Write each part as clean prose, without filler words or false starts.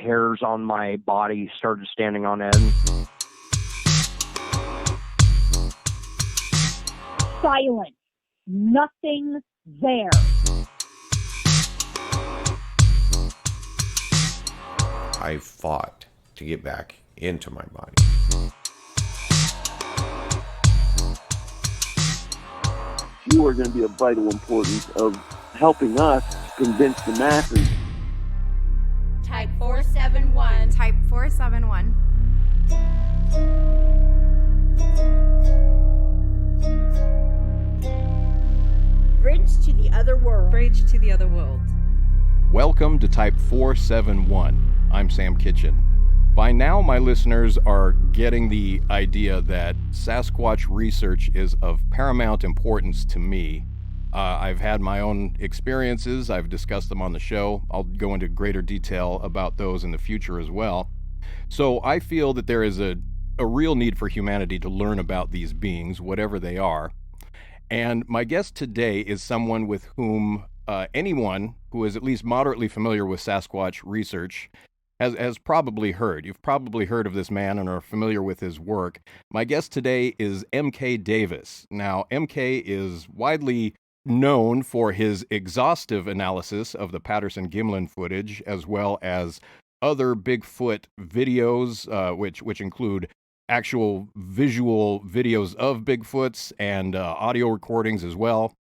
hairs on my body started standing on end. Silent. Nothing there. I fought to get back into my body. You are going to be of vital importance of helping us convince the masses. Type 471. Type 471. Bridge to the other world. Bridge to the other world. Welcome to Type 471. I'm Sam Kitchen. By now, my listeners are getting the idea that Sasquatch research is of paramount importance to me. I've had my own experiences. I've discussed them on the show. I'll go into greater detail about those in the future as well. So I feel that there is a real need for humanity to learn about these beings, whatever they are. And my guest today is someone with whom anyone who is at least moderately familiar with Sasquatch research has probably heard. You've probably heard of this man and are familiar with his work. My guest today is M.K. Davis. Now, M.K. is widely known for his exhaustive analysis of the Patterson Gimlin footage, as well as other Bigfoot videos, which include actual visual videos of Bigfoots and audio recordings as well.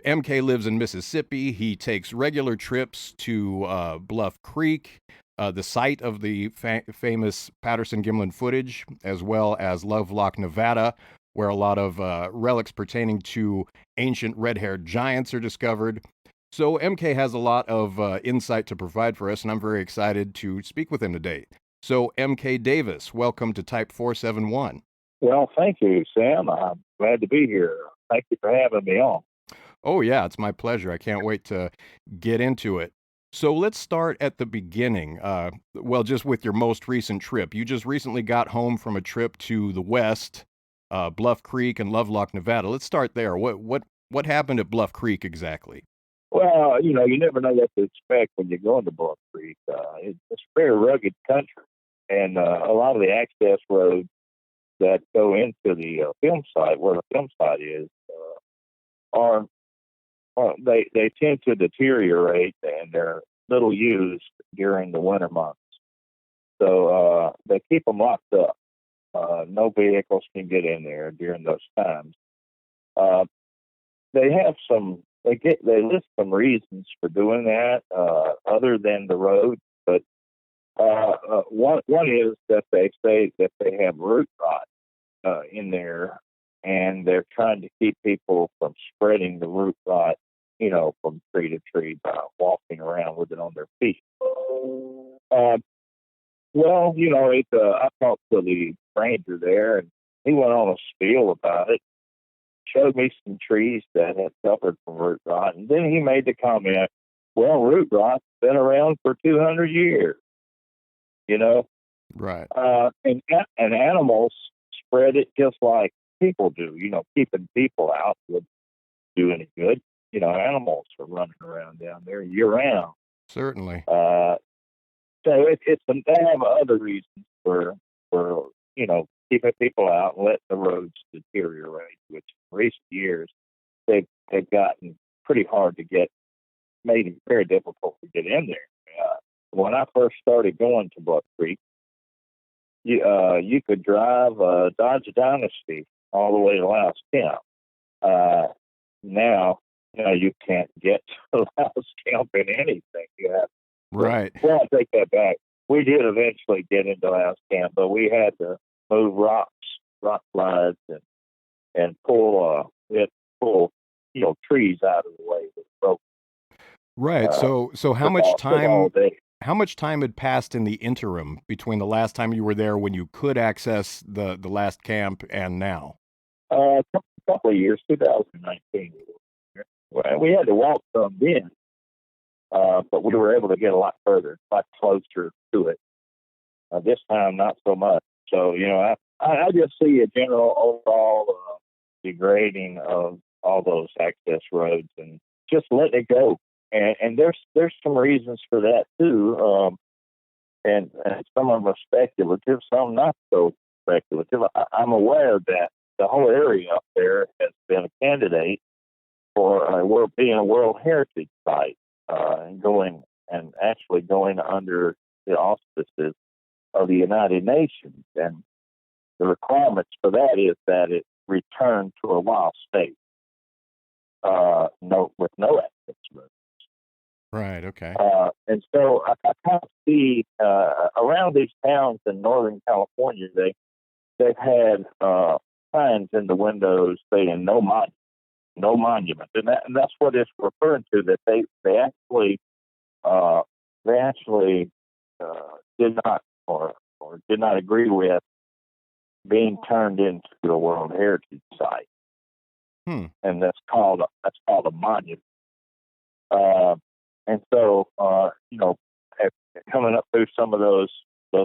MK lives in Mississippi. He takes regular trips to Bluff Creek, the site of the famous Patterson Gimlin footage, as well as Lovelock, Nevada, where a lot of relics pertaining to ancient red-haired giants are discovered. So MK has a lot of insight to provide for us, and I'm very excited to speak with him today. So MK Davis, welcome to Type 471. Well, thank you, Sam. I'm glad to be here. Thank you for having me on. Oh, yeah, it's my pleasure. I can't wait to get into it. So let's start at the beginning. Just with your most recent trip. You just recently got home from a trip to the west, Bluff Creek and Lovelock, Nevada. Let's start there. What happened at Bluff Creek exactly? Well, you never know what to expect when you go into Bluff Creek. It's a very rugged country, and a lot of the access roads that go into the film site, where the film site is, they tend to deteriorate, and they're little used during the winter months. So they keep them locked up. No vehicles can get in there during those times. They list some reasons for doing that, other than the road. But one is that they say that they have root rot in there, and they're trying to keep people from spreading the root rot, from tree to tree by walking around with it on their feet. I talked to the ranger there, and he went on a spiel about it, showed me some trees that had suffered from root rot, and then he made the comment, well, root rot's been around for 200 years, Right. And animals spread it just like people do. Keeping people out would do any good. Animals are running around down there year-round. Certainly. So they have other reasons for keeping people out and letting the roads deteriorate, which in recent years they've gotten pretty hard to get, made it very difficult to get in there. When I first started going to Bluff Creek, you could drive a Dodge Dynasty all the way to Louse Camp. Now, you can't get to Louse Camp in anything. You have Right. Well, I take that back. We did eventually get into Louse Camp, but we had to move rock slides, and pull trees out of the way that broke. Right. So how much time had passed in the interim between the last time you were there, when you could access the last camp, and now? A couple of years, 2019. Well, we had to walk some then, but we were able to get a lot further, a lot closer to it. This time, not so much. So, I just see a general overall degrading of all those access roads, and just letting it go. And there's some reasons for that too. and some of them are speculative, some not so speculative. I'm aware that the whole area up there has been a candidate for being a World Heritage Site, and actually going under the auspices of the United Nations. And the requirements for that is that it return to a wild state, with no access roads. Right. Okay. And so I kind of see around these towns in Northern California, they've had signs in the windows saying no monument, and that's what it's referring to. That they actually did not or did not agree with being turned into a World Heritage Site, and that's called a monument. And so coming up through some of those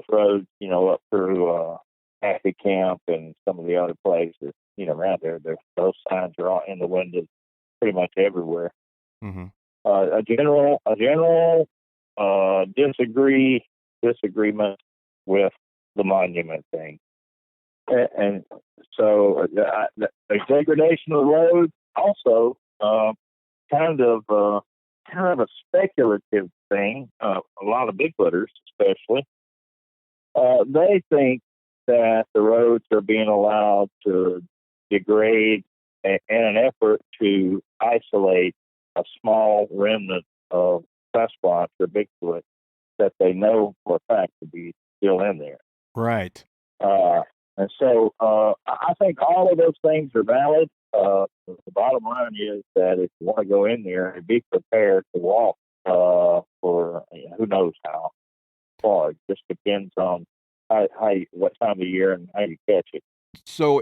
roads, up through Happy Camp and some of the other places, around there, those signs are all in the windows pretty much everywhere. Mm-hmm. A general disagreement with the monument thing, and so the degradation of the roads also kind of a speculative thing. A lot of Bigfooters, especially, they think that the roads are being allowed to degrade in an effort to isolate a small remnant of Sasquatch or Bigfoot that they know for a fact to be still in there. Right. And so I think all of those things are valid. The bottom line is that if you want to go in there, be prepared to walk for who knows how far. It just depends on what time of year and how you catch it. So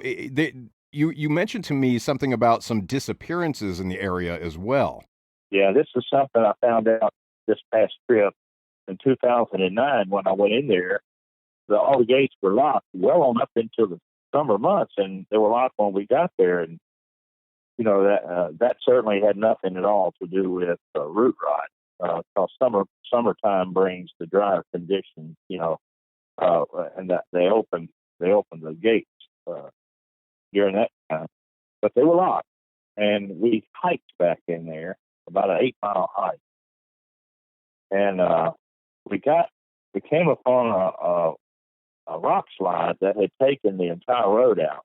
you mentioned to me something about some disappearances in the area as well. Yeah, this is something I found out this past trip in 2009 when I went in there. All the gates were locked well on up into the summer months, and they were locked when we got there. And that certainly had nothing at all to do with root rot, because summertime brings the drier conditions, and that they opened the gates during that time, but they were locked, and we hiked back in there about an 8-mile hike, and we came upon a rock slide that had taken the entire road out.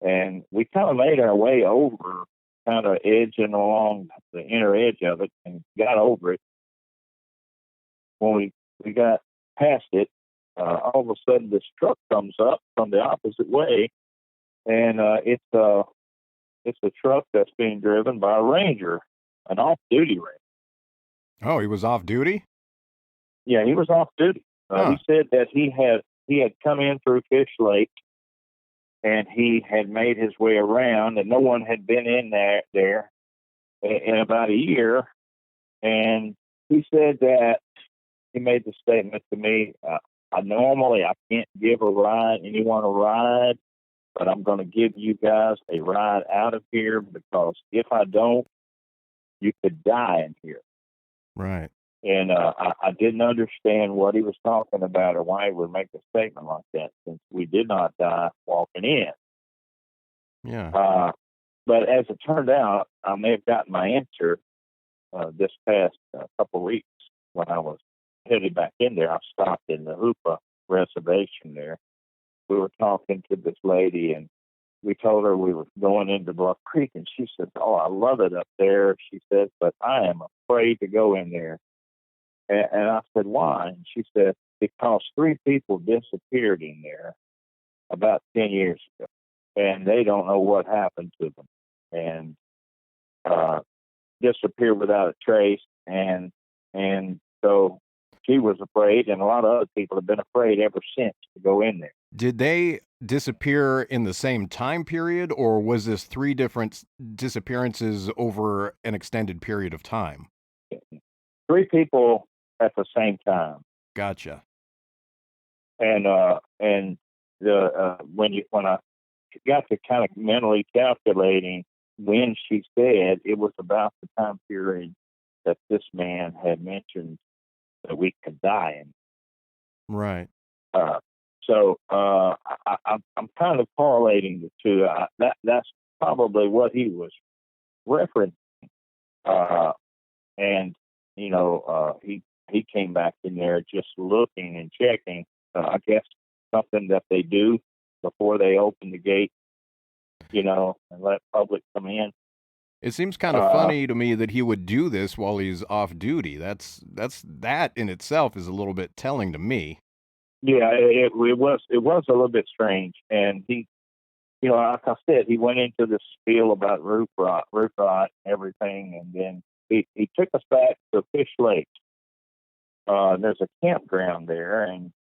And we kind of made our way over, kind of edging along the inner edge of it, and got over it. When we got past it, all of a sudden this truck comes up from the opposite way, and it's a truck that's being driven by a ranger, an off-duty ranger. Oh, he was off duty? Yeah, he was off duty. He said that he had come in through Fish Lake, and he had made his way around, and no one had been in there in about a year. And he said that he made the statement to me, I can't give anyone a ride, but I'm going to give you guys a ride out of here, because if I don't, you could die in here. Right. And I didn't understand what he was talking about or why he would make a statement like that, since we did not die walking in. Yeah. But as it turned out, I may have gotten my answer this past couple of weeks when I was headed back in there. I stopped in the Hoopa reservation there. We were talking to this lady, and we told her we were going into Bluff Creek, and she said, "Oh, I love it up there." She said, "But I am afraid to go in there." And I said, "Why?" And she said, "Because 3 people disappeared in there about 10 years ago, and they don't know what happened to them, and disappeared without a trace." And so she was afraid, and a lot of other people have been afraid ever since to go in there. Did they disappear in the same time period, or was this 3 different disappearances over an extended period of time? 3 people at the same time. Gotcha. And when I got to kind of mentally calculating when she said, it was about the time period that this man had mentioned that we could die in. Right. I'm kind of correlating the two. That's probably what he was referencing. And he came back in there just looking and checking. I guess something that they do before they open the gate, and let public come in. It seems kind of funny to me that he would do this while he's off duty. That in itself is a little bit telling to me. Yeah, it was a little bit strange, and he, like I said, he went into this spiel about roof rot, and everything, and then he took us back to Fish Lake. There's a campground there, and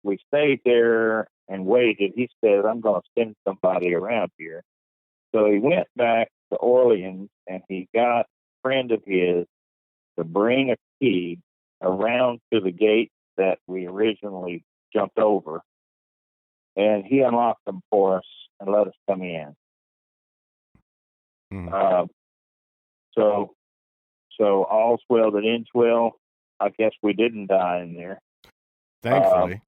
we stayed there and waited. He said, "I'm going to send somebody around here." So he went back to Orleans, and he got a friend of his to bring a key around to the gate that we originally jumped over, and he unlocked them for us and let us come in. So all's well that ends well. I guess we didn't die in there. Thankfully.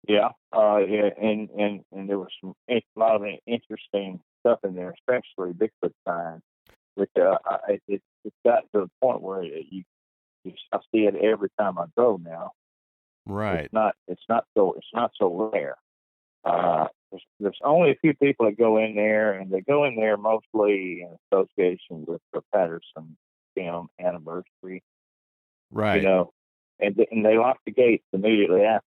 Yeah, and there was a lot of interesting stuff in there, especially Bigfoot signs, which it's got to the point where I see it every time I go now. Right. It's not so rare. There's only a few people that go in there, and they go in there mostly in association with the Patterson film anniversary. Right. And they lock the gates immediately after.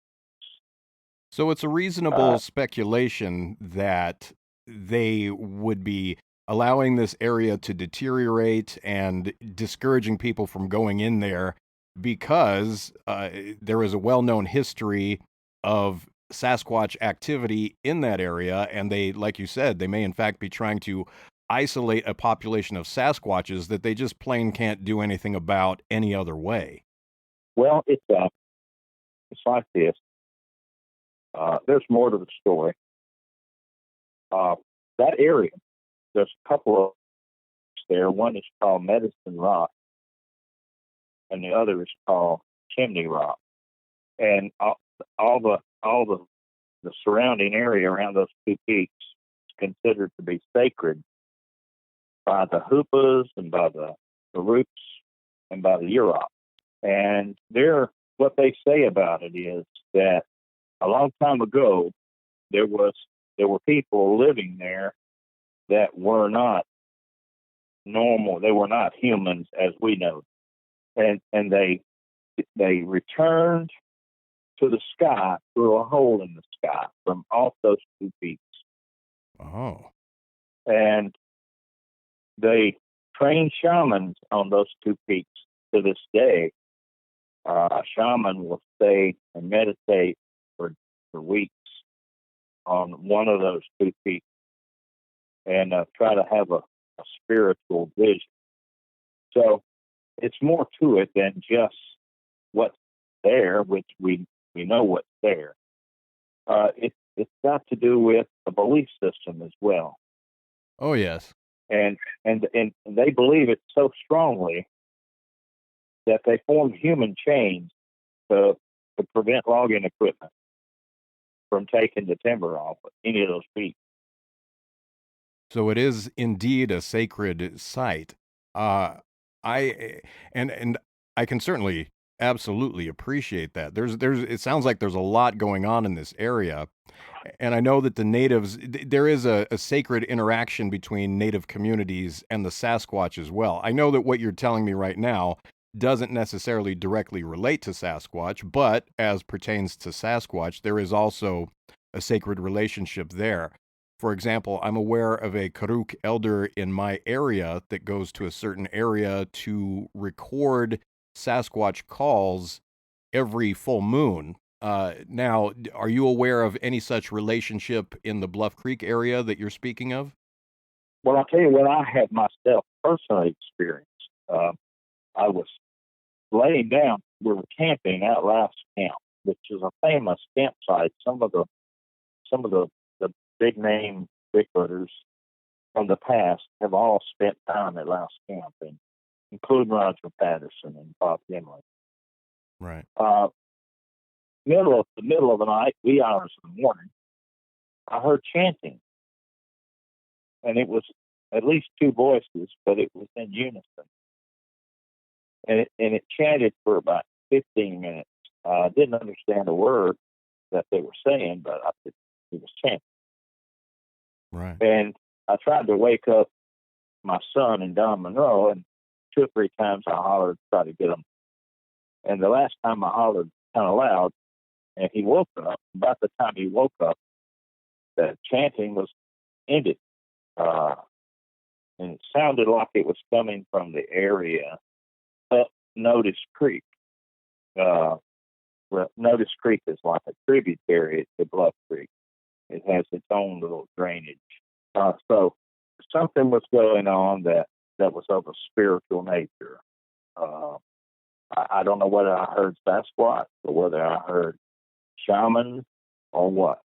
So it's a reasonable speculation that they would be allowing this area to deteriorate and discouraging people from going in there because there is a well-known history of Sasquatch activity in that area, and they, like you said, they may in fact be trying to isolate a population of Sasquatches that they just plain can't do anything about any other way. Well, it's like this. There's more to the story. That area, there's a couple of there. One is called Medicine Rock, and the other is called Chimney Rock. And all the surrounding area around those two peaks is considered to be sacred by the Hoopas and by the Roots and by the Yurok. And what they say about it is that a long time ago, there were people living there that were not normal. They were not humans as we know, and they returned to the sky through a hole in the sky from off those two peaks. Oh, and they train shamans on those two peaks to this day. A shaman will stay and meditate for weeks on one of those two peaks and try to have a spiritual vision. So it's more to it than just what's there, which we know what's there. It's got to do with a belief system as well. Oh yes. And they believe it so strongly that they formed human chains to prevent logging equipment from taking the timber off any of those peaks. So it is indeed a sacred site. I can certainly absolutely appreciate that. It sounds like there's a lot going on in this area. And I know that the natives, there is a sacred interaction between native communities and the Sasquatch as well. I know that what you're telling me right now doesn't necessarily directly relate to Sasquatch, but as pertains to Sasquatch, there is also a sacred relationship there. For example, I'm aware of a Karuk elder in my area that goes to a certain area to record Sasquatch calls every full moon. Now, are you aware of any such relationship in the Bluff Creek area that you're speaking of? Well, I'll tell you what I had myself personally experienced. I was laying down. We were camping at Last Camp, which is a famous campsite. Some of the big name Bigfooters from the past have all spent time at Last Camp, including Roger Patterson and Bob Gimlin. Right. Middle of the night, wee hours in the morning, I heard chanting, and it was at least two voices, but it was in unison, and it chanted for about 15 minutes. I didn't understand a word that they were saying, but it was chanting. Right. And I tried to wake up my son and Don Monroe, and 2 or 3 times I hollered to try to get him. And the last time I hollered kind of loud, and he woke up. About the time he woke up, the chanting was ended. And it sounded like it was coming from the area up Notice Creek. Notice Creek is like a tributary to Bluff Creek. It has its own little drainage. So something was going on that was of a spiritual nature. I don't know whether I heard Sasquatch or whether I heard shamans or what.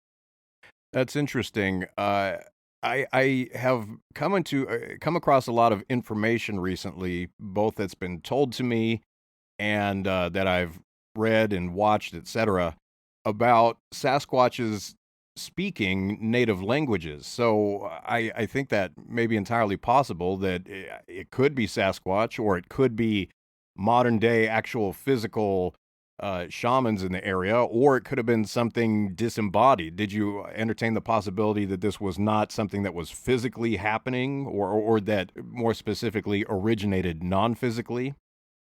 That's interesting. I have come across a lot of information recently, both that's been told to me and that I've read and watched, etc., about Sasquatches speaking native languages. So I think that may be entirely possible that it could be Sasquatch, or it could be modern day actual physical shamans in the area, or it could have been something disembodied. Did you entertain the possibility that this was not something that was physically happening, or that more specifically originated non-physically?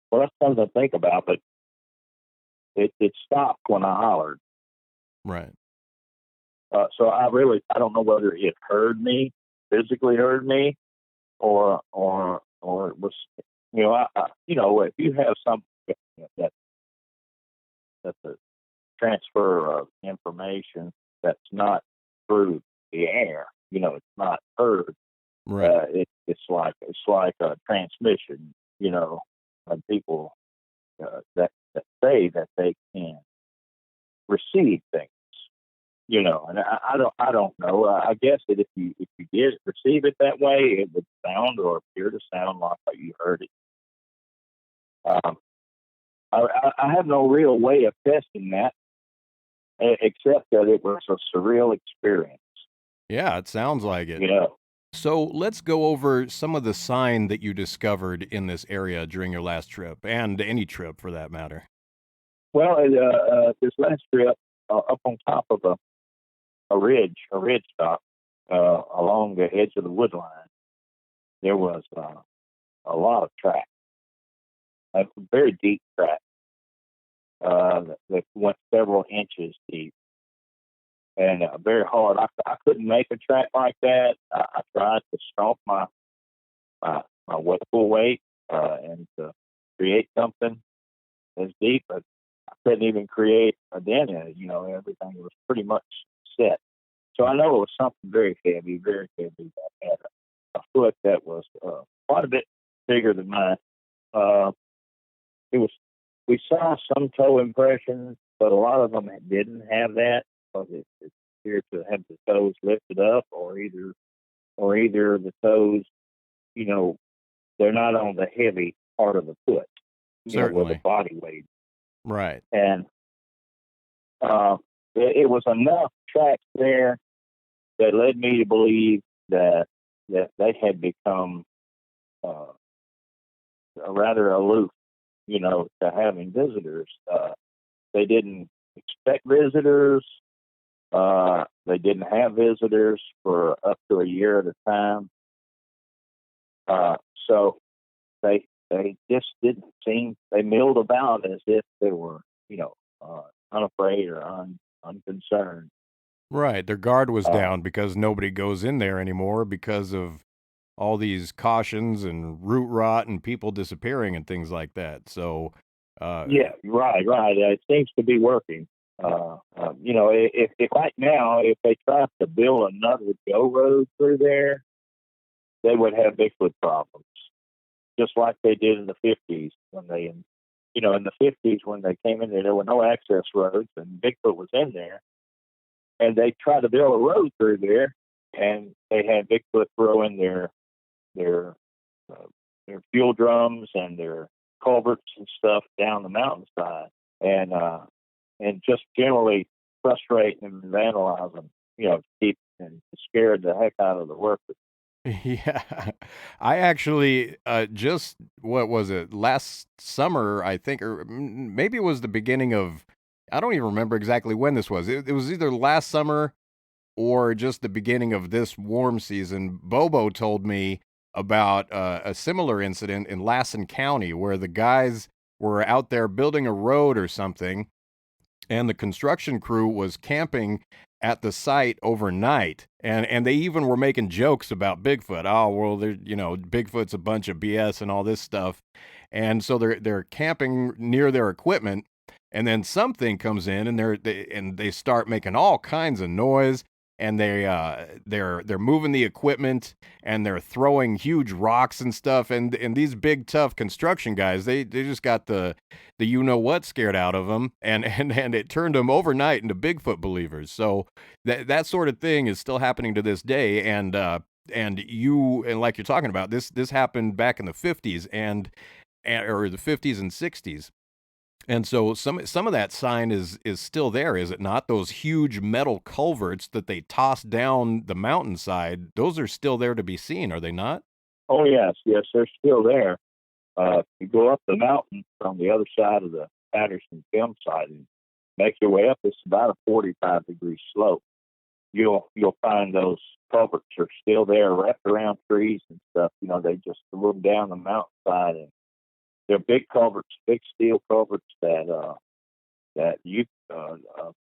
Well, that's something to think about, but it stopped when I hollered. Right. So I don't know whether it physically heard me, or it was, if you have something that's a transfer of information that's not through the air, it's not heard. Right. It's like a transmission, when people that say that they can receive things, and I don't know. I guess that if you did receive it that way, it would sound or appear to sound like you heard it. I have no real way of testing that, except that it was a surreal experience. Yeah, it sounds like it. Yeah. So let's go over some of the sign that you discovered in this area during your last trip, and any trip for that matter. Well, this last trip, up on top of a ridge top, along the edge of the wood line, there was a lot of tracks, a very deep track that went several inches deep, and very hard. I couldn't make a track like that. I tried to stomp my full weight and to create something as deep, but I couldn't even create a dent in it. Everything was pretty much set. So I know it was something very heavy that had a foot that was quite a bit bigger than mine. We saw some toe impressions, but a lot of them didn't have that, because it appeared to have the toes lifted up, or either the toes, they're not on the heavy part of the foot, where the body weight. Right. And it was enough tracks there that led me to believe that they had become rather aloof, to having visitors. They didn't expect visitors. They didn't have visitors for up to a year at a time. So they just didn't seem, they milled about as if they were, unafraid or unconcerned. Right. Their guard was down because nobody goes in there anymore because of all these cautions and root rot and people disappearing and things like that. So, yeah, right. It seems to be working. If right now, if they tried to build another go road through there, they would have Bigfoot problems, just like they did in the 50s when in the 50s when they came in there were no access roads, and Bigfoot was in there, and they tried to build a road through there, and they had Bigfoot throwing their fuel drums and their culverts and stuff down the mountainside. and just generally frustrating and vandalizing, to keep and scared the heck out of the workers. Yeah. I actually just what was it? Last summer, I think, or maybe it was the beginning of I don't even remember exactly when this was. It was either last summer or just the beginning of this warm season. Bobo told me about a similar incident in Lassen County where the guys were out there building a road or something, and the construction crew was camping at the site overnight, and they even were making jokes about Bigfoot. Oh well, Bigfoot's a bunch of BS and all this stuff, and so they're camping near their equipment, and then something comes in and they start making all kinds of noise, and they're moving the equipment, and they're throwing huge rocks and stuff, and these big tough construction guys, they just got the what scared out of them, and it turned them overnight into Bigfoot believers. So that sort of thing is still happening to this day, and like you're talking about, this happened back in the 50s or the 50s and 60s. And so some of that sign is still there, is it not? Those huge metal culverts that they toss down the mountainside, those are still there to be seen, are they not? Oh yes, they're still there. You go up the mountain from the other side of the Patterson Gimlin site and make your way up. It's about a 45-degree slope. You'll find those culverts are still there, wrapped around trees and stuff. They just threw them down the mountainside, and they're big culverts, big steel culverts that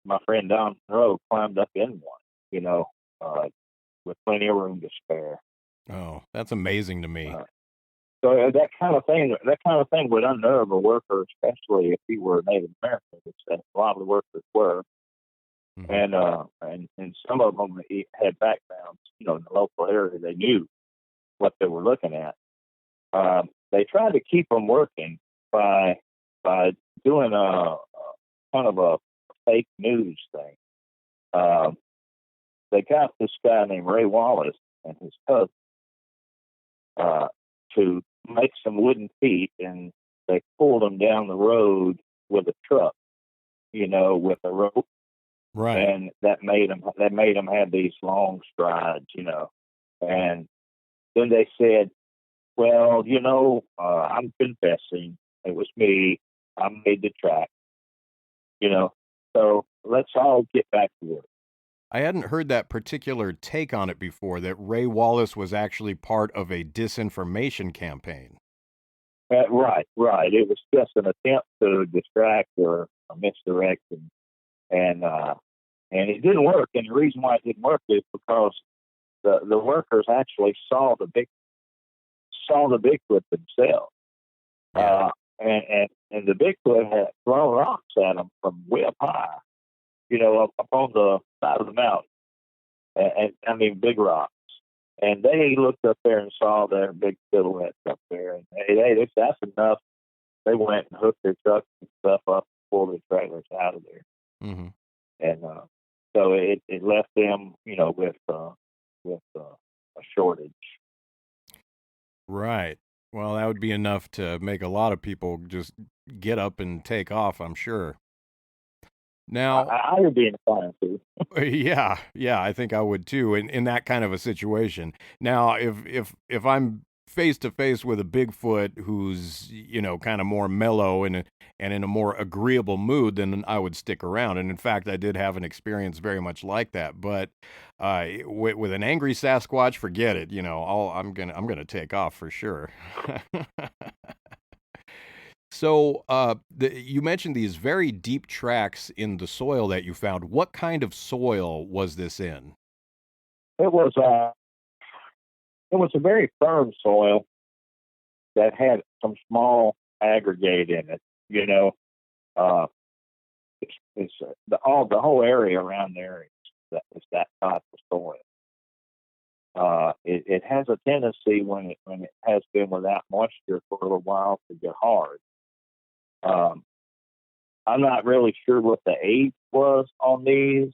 my friend Don Monroe climbed up in one. With plenty of room to spare. Oh, that's amazing to me. So that kind of thing would unnerve a worker, especially if he were Native American, which a lot of the workers were. Mm-hmm. And some of them had backgrounds, in the local area. They knew what they were looking at. They tried to keep them working by doing a kind of a fake news thing. They got this guy named Ray Wallace and his cousin to make some wooden feet, and they pulled them down the road with a truck, with a rope. Right. And that made them have these long strides, And then they said, well, I'm confessing. It was me. I made the track, So let's all get back to work. I hadn't heard that particular take on it before, that Ray Wallace was actually part of a disinformation campaign. Right. It was just an attempt to distract or misdirect, and it didn't work. And the reason why it didn't work is because the workers actually saw the Bigfoot themselves. Yeah. And the Bigfoot had thrown rocks at them from way up high, up on the side of the mountain. And I mean, big rocks. And they looked up there and saw their big silhouettes up there. And hey, that's enough. They went and hooked their trucks and stuff up, pulled their trailers out of there. Mm-hmm. And so it left them, with a shortage. Right. Well, that would be enough to make a lot of people just get up and take off, I'm sure. Now, I would be inclined to. Yeah, I think I would too in that kind of a situation. Now, if I'm face to face with a Bigfoot who's, kind of more mellow and in a more agreeable mood, then I would stick around. And in fact, I did have an experience very much like that. But with an angry Sasquatch, forget it. I'm gonna take off for sure. So, you mentioned these very deep tracks in the soil that you found. What kind of soil was this in? It was a very firm soil that had some small aggregate in it. It's the whole area around there is that type of soil. It has a tendency when it has been without moisture for a little while to get hard. I'm not really sure what the age was on these,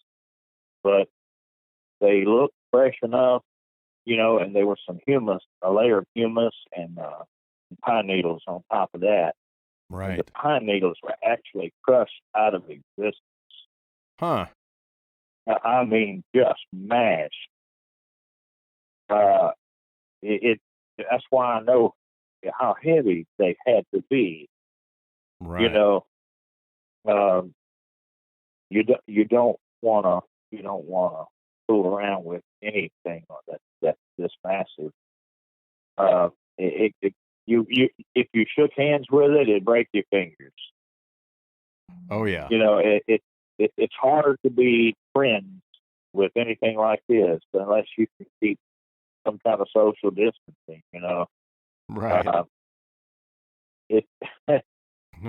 but they looked fresh enough, and there was some humus, a layer of humus and pine needles on top of that. And Right. the pine needles were actually crushed out of existence. Huh. I mean, just mashed. That's why I know how heavy they had to be. Right. You know, you don't wanna fool around with anything that's this massive. Uh, you if you shook hands with it, it'd break your fingers. Oh yeah. You know, it's hard to be friends with anything like this unless you can keep some kind of social distancing. You know, Right. it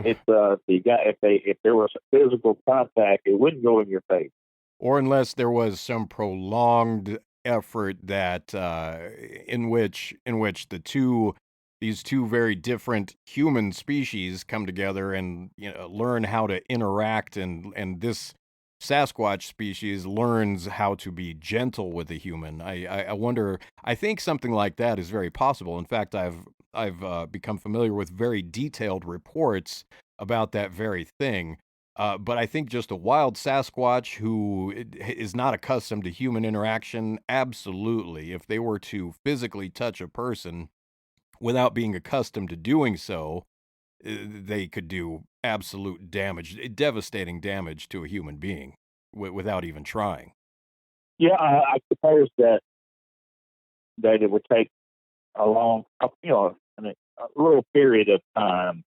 it's if there was a physical contact, it wouldn't go in your face. Or unless there was some prolonged effort that in which these two very different human species come together and learn how to interact, and this Sasquatch species learns how to be gentle with a human. I wonder. I think something like that is very possible. In fact, I've become familiar with very detailed reports about that very thing. But I think just a wild Sasquatch who is not accustomed to human interaction, absolutely. If they were to physically touch a person without being accustomed to doing so, they could do absolute damage, devastating damage to a human being without even trying. Yeah, I suppose that it would take a long, a little period of time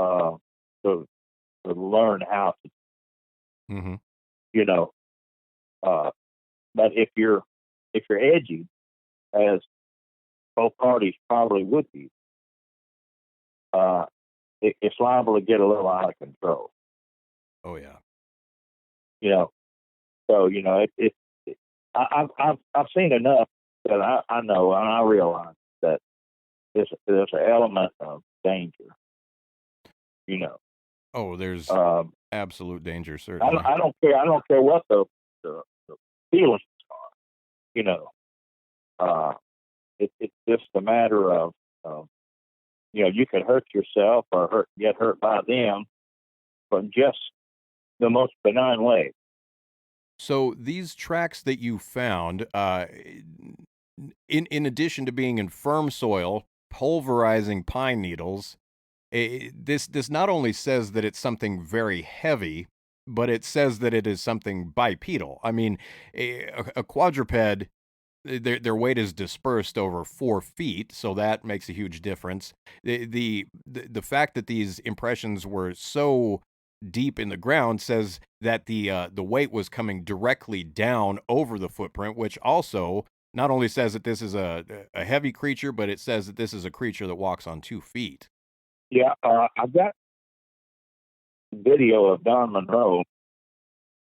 to learn how to, Mm-hmm. you know. But if you're edgy, as both parties probably would be, it's liable to get a little out of control. Oh yeah. You know, so I've seen enough that I know and I realize that there's an element of danger. You know. Oh, there's absolute danger, I certainly. don't care. I don't care what the feelings are. You know, it's just a matter of you could hurt yourself or get hurt by them from just the most benign way. So these tracks that you found, in addition to being in firm soil, pulverizing pine needles, this not only says that it's something very heavy, but it says that it is something bipedal. I mean, a quadruped, their weight is dispersed over 4 feet, so that makes a huge difference. The fact that these impressions were so deep in the ground says that the weight was coming directly down over the footprint, which also not only says that this is a heavy creature, but it says that this is a creature that walks on 2 feet. Yeah, I've got video of Don Monroe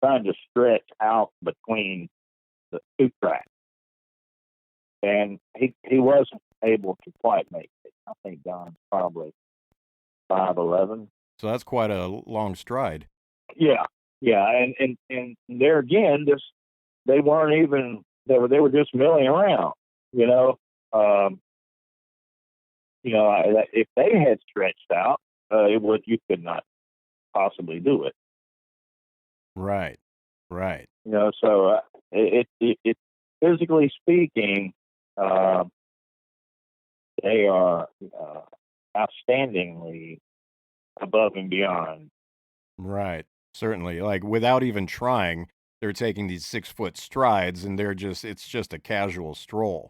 trying to stretch out between the two tracks, and he wasn't able to quite make it. I think Don's probably 5'11". So that's quite a long stride. Yeah, and there again, they weren't even they were just milling around. You know, if they had stretched out, you could not possibly do it. Right. You know, so it physically speaking, they are outstandingly above and beyond. Right. Certainly. Like without even trying, they're taking these 6-foot strides and it's just a casual stroll.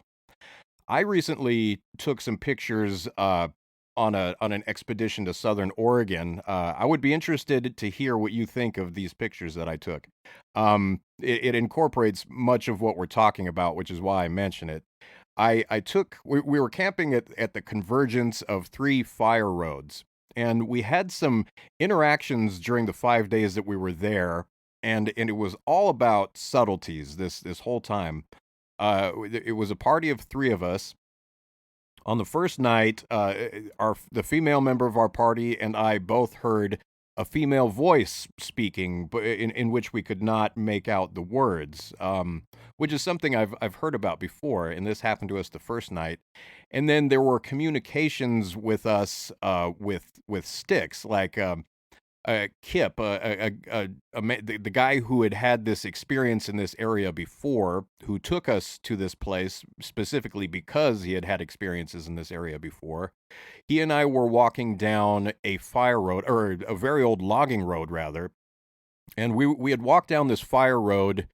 I recently took some pictures on an expedition to Southern Oregon. I would be interested to hear what you think of these pictures that I took. It incorporates much of what we're talking about, which is why I mention it. We were camping at the convergence of 3 fire roads, and we had some interactions during the 5 days that we were there, and it was all about subtleties this whole time. It was a party of 3 of us. On the first night, the female member of our party and I both heard a female voice speaking, but in which we could not make out the words, which is something I've heard about before, and this happened to us the first night. And then there were communications with us with sticks, like Kip, the guy who had this experience in this area before, who took us to this place specifically because he had had experiences in this area before. He and I were walking down a fire road, or a very old logging road, rather. And we had walked down this fire road,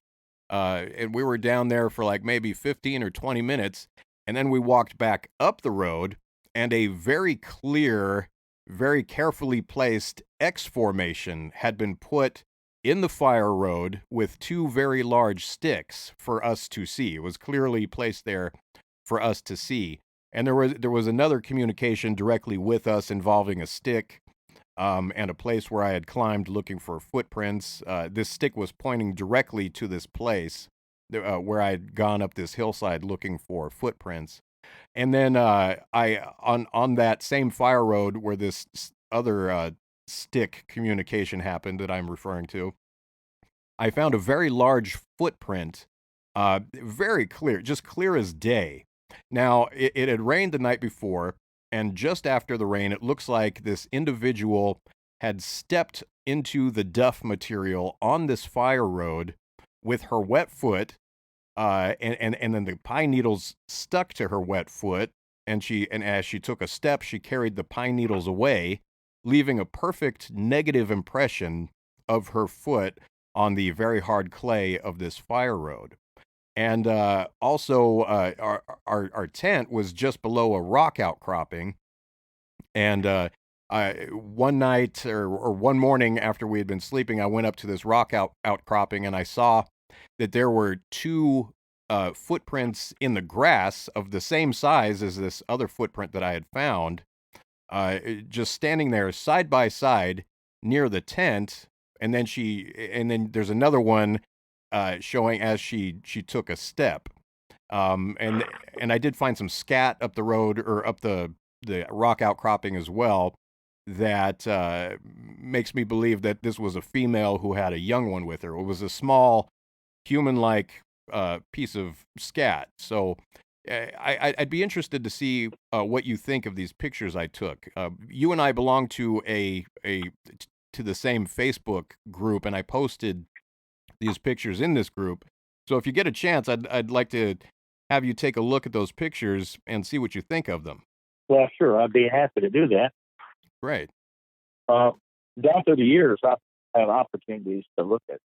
and we were down there for like maybe 15 or 20 minutes. And then we walked back up the road, and a very clear, very carefully placed X formation had been put in the fire road with two very large sticks for us to see. It was clearly placed there for us to see. And there was another communication directly with us involving a stick, and a place where I had climbed looking for footprints. This stick was pointing directly to this place where I had gone up this hillside looking for footprints. And then on that same fire road where this other stick communication happened that I'm referring to, I found a very large footprint, very clear, just clear as day. Now, it had rained the night before, and just after the rain, it looks like this individual had stepped into the duff material on this fire road with her wet foot, and then the pine needles stuck to her wet foot, and as she took a step, she carried the pine needles away, leaving a perfect negative impression of her foot on the very hard clay of this fire road. And also, our tent was just below a rock outcropping. And one night or one morning after we had been sleeping, I went up to this rock outcropping, and I saw that there were two footprints in the grass of the same size as this other footprint that I had found, just standing there side by side near the tent. And then there's another one showing as she took a step. And I did find some scat up the road, or up the rock outcropping as well, that makes me believe that this was a female who had a young one with her. It was a small human-like piece of scat. So I'd be interested to see what you think of these pictures I took. You and I belong to to the same Facebook group, and I posted these pictures in this group. So if you get a chance, I'd like to have you take a look at those pictures and see what you think of them. Well, sure, I'd be happy to do that. Great. Down through the years, I've had opportunities to look at